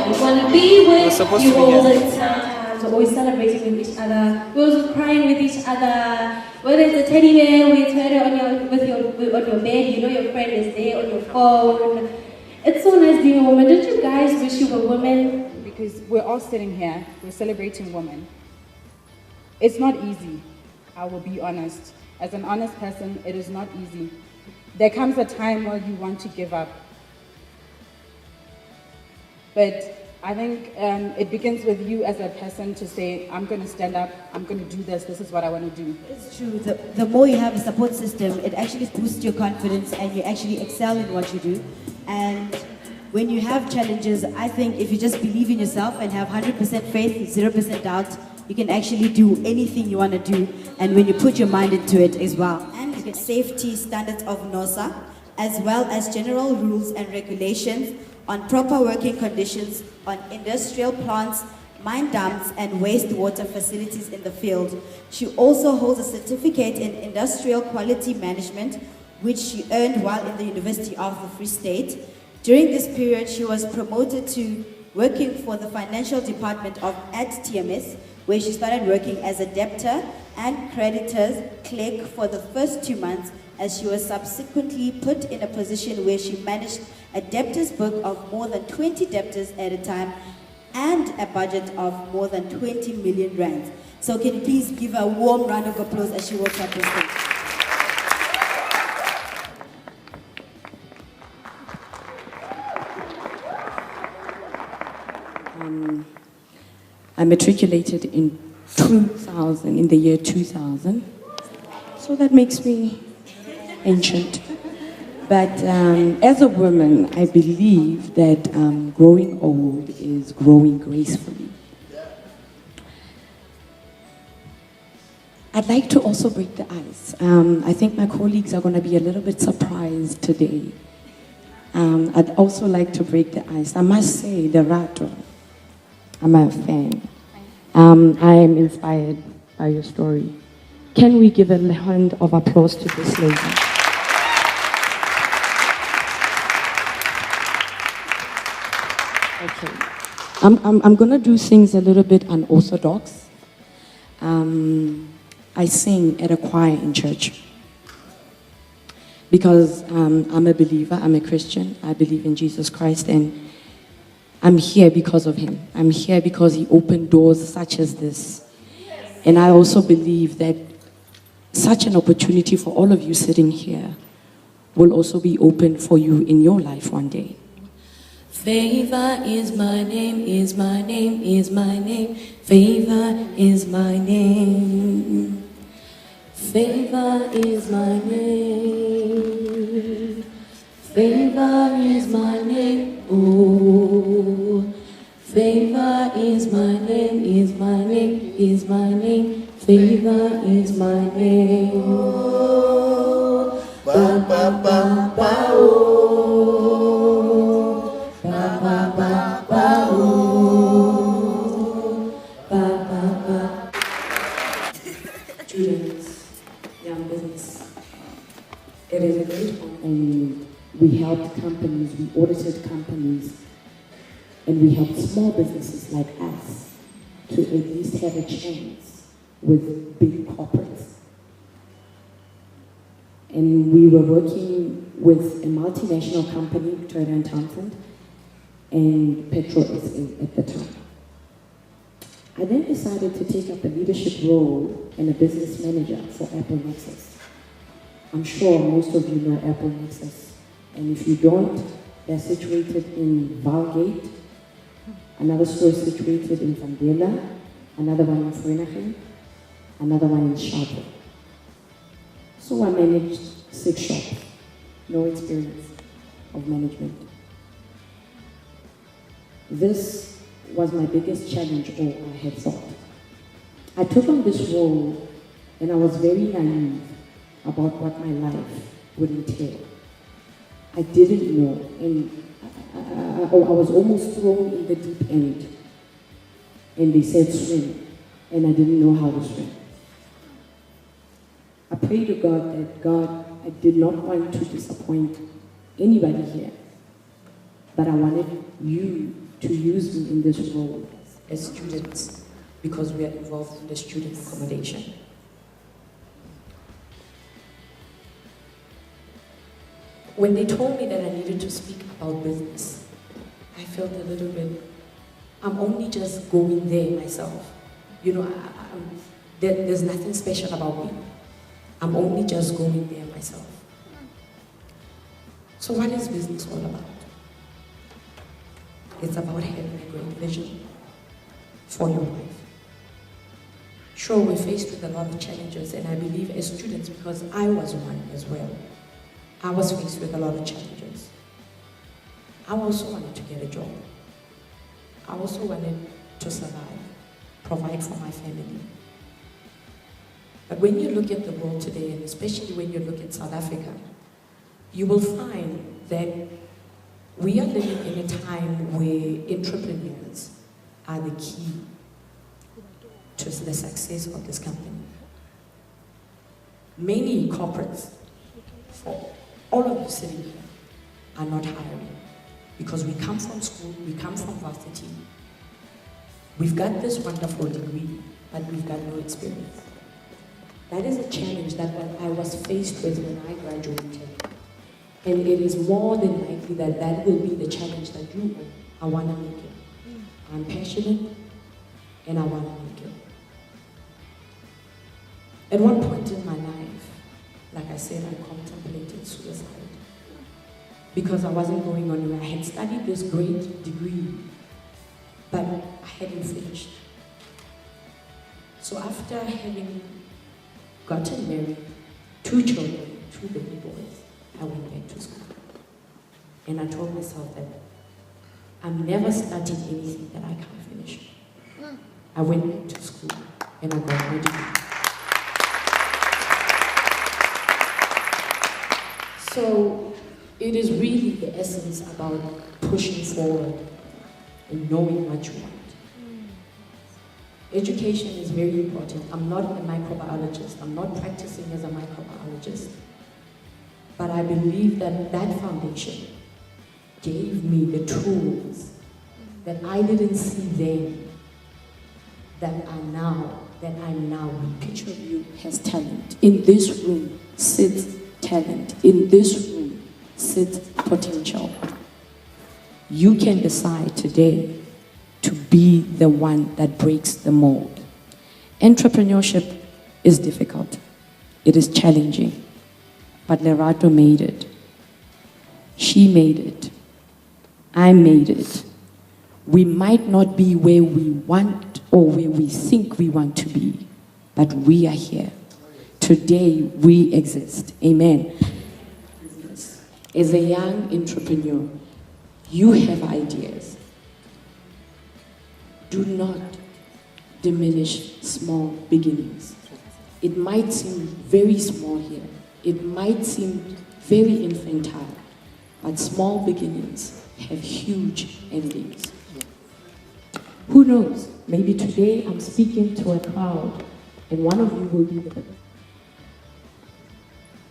I wanna be with you all here. the time. We're always celebrating with each other. We're always crying with each other. Whether it's a teddy bear, we turn it on your bed. You know your friend is there on your phone. It's so nice being a woman. Don't you guys wish you were women? Because we're all sitting here, we're celebrating women. It's not easy, I will be honest. As an honest person, it is not easy. There comes a time where you want to give up. But I think it begins with you as a person to say, I'm going to stand up, I'm going to do this is what I want to do. It's true. The more you have a support system, it actually boosts your confidence and you actually excel in what you do. And when you have challenges, I think if you just believe in yourself and have 100% faith, 0% doubt, you can actually do anything you want to do. And when you put your mind into it as well. And safety standards of NOSA, as well as general rules and regulations on proper working conditions on industrial plants, mine dumps, and wastewater facilities in the field. She also holds a certificate in industrial quality management, which she earned while in the University of the Free State. During this period, she was promoted to working for the financial department at TMS, where she started working as a debtor and creditors clerk for the first 2 months, as she was subsequently put in a position where she managed a debtors book of more than 20 debtors at a time and a budget of more than 20 million rands. So can you please give a warm round of applause as she walks up the stage? I matriculated in the year 2000, so that makes me ancient. But as a woman, I believe that growing old is growing gracefully. I'd like to also break the ice. I think my colleagues are going to be a little bit surprised today. I'd also like to break the ice. I must say, Lerato, I'm a fan. I am inspired by your story. Can we give a hand of applause to this lady? Okay. I'm going to do things a little bit unorthodox. I sing at a choir in church because I'm a believer, I'm a Christian, I believe in Jesus Christ, and I'm here because of him. I'm here because he opened doors such as this. And I also believe that such an opportunity for all of you sitting here will also be open for you in your life one day. Favor is my name, is my name, is my name. Favor is my name. Favor is my name. Favor is my name. Oh, favor is my name, is my name, is my name. Favor is my name. Oh, ba ba ba ba oh, ba ba ba ba oh, ba ba ba. Students, young business. It is a great honor. And we helped companies, we audited companies, and we helped small businesses like us to at least have a chance with big corporates. And we were working with a multinational company, Victoria & Townsend, and Petro SA at the time. I then decided to take up a leadership role and a business manager for Apple Nexus. I'm sure most of you know Apple Nexus. And if you don't, they're situated in Valgate. Another store is situated in Vandela. Another one in Vereeniging. Another one in Sharpe. So I managed 6 shops. No experience of management. This was my biggest challenge, or I had thought. I took on this role and I was very naive about what my life would entail. I didn't know, and I was almost thrown in the deep end. And they said swim, and I didn't know how to swim. I prayed to God that, God, I did not want to disappoint anybody here, but I wanted you to use me in this role as students because we are involved in the student accommodation. When they told me that I needed to speak about business, I felt a little bit, I'm only just going there myself. You know, there's nothing special about me. I'm only just going there myself. So what is business all about? It's about having a great vision for your life. Sure, we're faced with a lot of challenges, and I believe as students, because I was one as well, I was faced with a lot of challenges. I also wanted to get a job. I also wanted to survive, provide for my family. But when you look at the world today, and especially when you look at South Africa, you will find that we are living in a time where entrepreneurs are the key to the success of this company. Many corporates, for all of you sitting here, are not hiring because we come from school, we come from varsity. We've got this wonderful degree, but we've got no experience. That is a challenge that I was faced with when I graduated. And it is more than likely that that will be the challenge that you own. I want to make it. I'm passionate and I want to make it. At one point in my life, like I said, I contemplated suicide because I wasn't going anywhere. I had studied this great degree, but I hadn't finished. So after having gotten married, 2 children, 2 baby boys, I went back to school. And I told myself that I'm never starting anything that I can't finish. I went back to school and I got my degree. So it is really the essence about pushing forward and knowing what you want. Education is very important. I'm not a microbiologist. I'm not practicing as a microbiologist. But I believe that that foundation gave me the tools that I didn't see then, that I'm now. Each of you has talent. In this room sits talent. In this room sits potential. You can decide today to be the one that breaks the mold. Entrepreneurship is difficult. It is challenging. But Lerato made it. She made it. I made it. We might not be where we want or where we think we want to be, but we are here. Today, we exist. Amen. As a young entrepreneur, you have ideas. Do not diminish small beginnings. It might seem very small here. It might seem very infantile, but small beginnings have huge endings. Who knows? Maybe today I'm speaking to a crowd and one of you will be the best.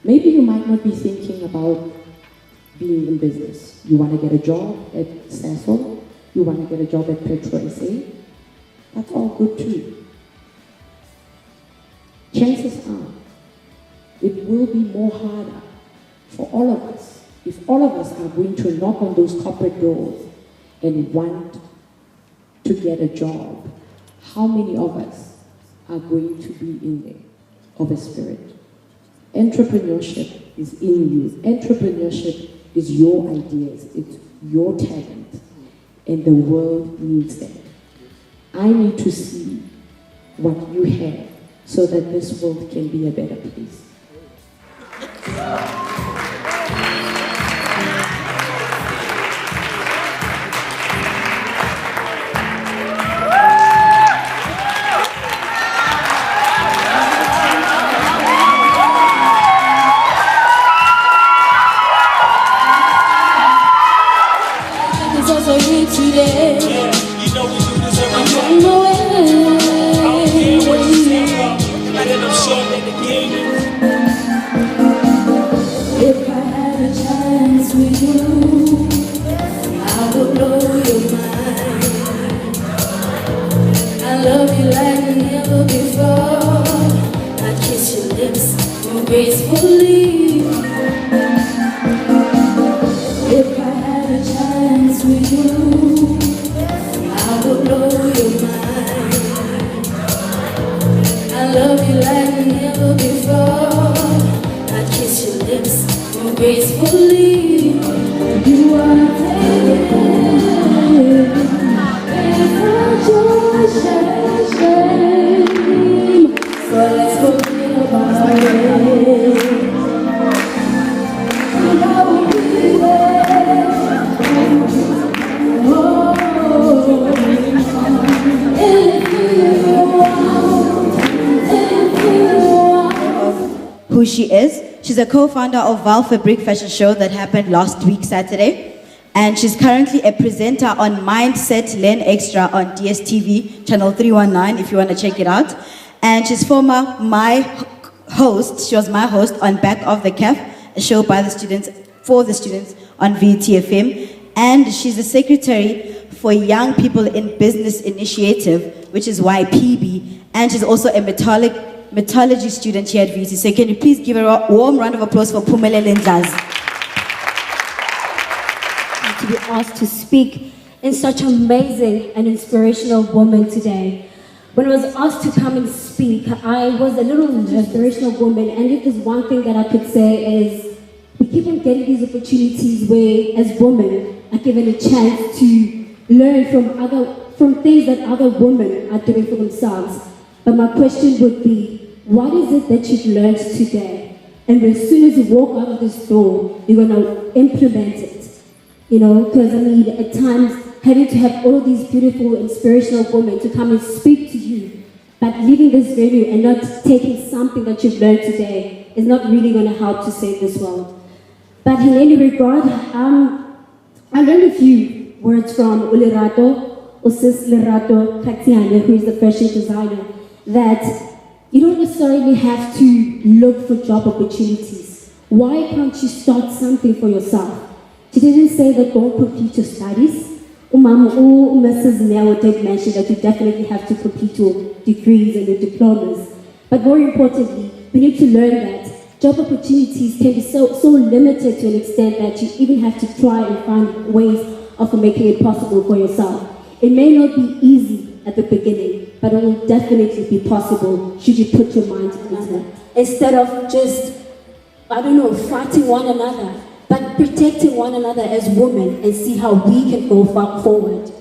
Maybe you might not be thinking about being in business. You want to get a job at Sasol, you want to get a job at Petro SA. That's all good too. Chances are it will be more harder for all of us if all of us are going to knock on those corporate doors and want to get a job. How many of us are going to be in there of a spirit? Entrepreneurship is in you. Entrepreneurship is your ideas. It's your talent. And the world needs that. I need to see what you have so that this world can be a better place. It's also here today. You know we do this every day. I'm on my way. I don't care what you say, I end up showing in the game. If I had a chance with you, I would blow your mind. she is. She's a co-founder of Val Fabric Fashion Show that happened last week, Saturday. And she's currently a presenter on Mindset Learn Extra on DSTV, channel 319, if you want to check it out. And she's my host. She was my host on Back of the Caf, a show by the students, for the students on VTFM. And she's the secretary for Young People in Business Initiative, which is YPIBI. And she's also a metallurgy student here at VT. So can you please give her a warm round of applause for Phumelele Ndlazi. To be asked to speak in such an amazing and inspirational woman today. When I was asked to come and speak, I was a little inspirational woman, and if there's one thing that I could say is we keep on getting these opportunities where, as women, are given a chance to learn from things that other women are doing for themselves. But my question would be, what is it that you've learned today? And as soon as you walk out of this door, you're going to implement it. You know, because I mean, at times, having to have all of these beautiful, inspirational women to come and speak to you, but leaving this venue and not taking something that you've learned today is not really going to help to save this world. But in any regard, I learned a few words from Ulirato, Usis Lerato Katiane, who is the fashion designer, that you don't necessarily have to look for job opportunities. Why can't you start something for yourself? She didn't say that don't complete your studies. Mrs. Nell did mention that you definitely have to complete your degrees and your diplomas. But more importantly, we need to learn that job opportunities can be so limited to an extent that you even have to try and find ways of making it possible for yourself. It may not be easy at the beginning, but it will definitely be possible should you put your mind into it. Instead of just, fighting one another, but protecting one another as women and see how we can go forward.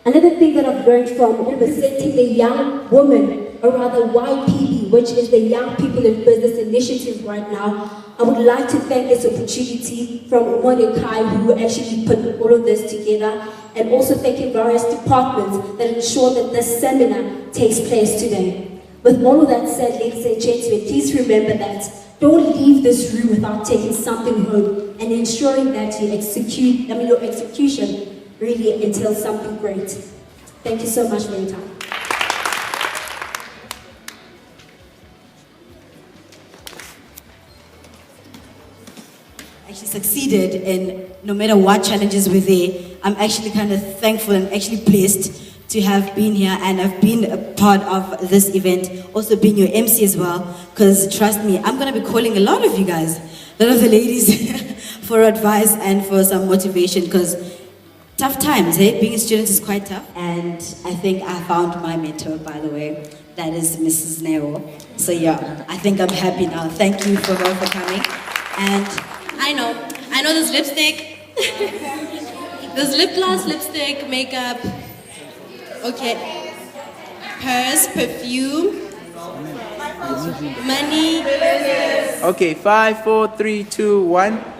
Another thing that I've learned from representing the young women, or rather YPIBI, which is the Young People in Business Initiative right now, I would like to thank this opportunity from Mordecai, who actually put all of this together, and also thanking various departments that ensure that this seminar takes place today. With all of that said, ladies and gentlemen, please remember that don't leave this room without taking something home and ensuring that your execution really entails something great. Thank you so much for your time. Actually succeeded, and no matter what challenges were there, I'm actually kind of thankful and actually blessed to have been here, and I've been a part of this event, also being your MC as well, because trust me, I'm going to be calling a lot of you guys, a lot of the ladies for advice and for some motivation, because tough times, hey? Being a student is quite tough, and I think I found my mentor, by the way. That is Mrs. Nero. So yeah, I think I'm happy now. Thank you for her for coming. And I know this lipstick, this lip gloss, lipstick, makeup, okay, purse, perfume, money. Okay, 5, 4, 3, 2, 1.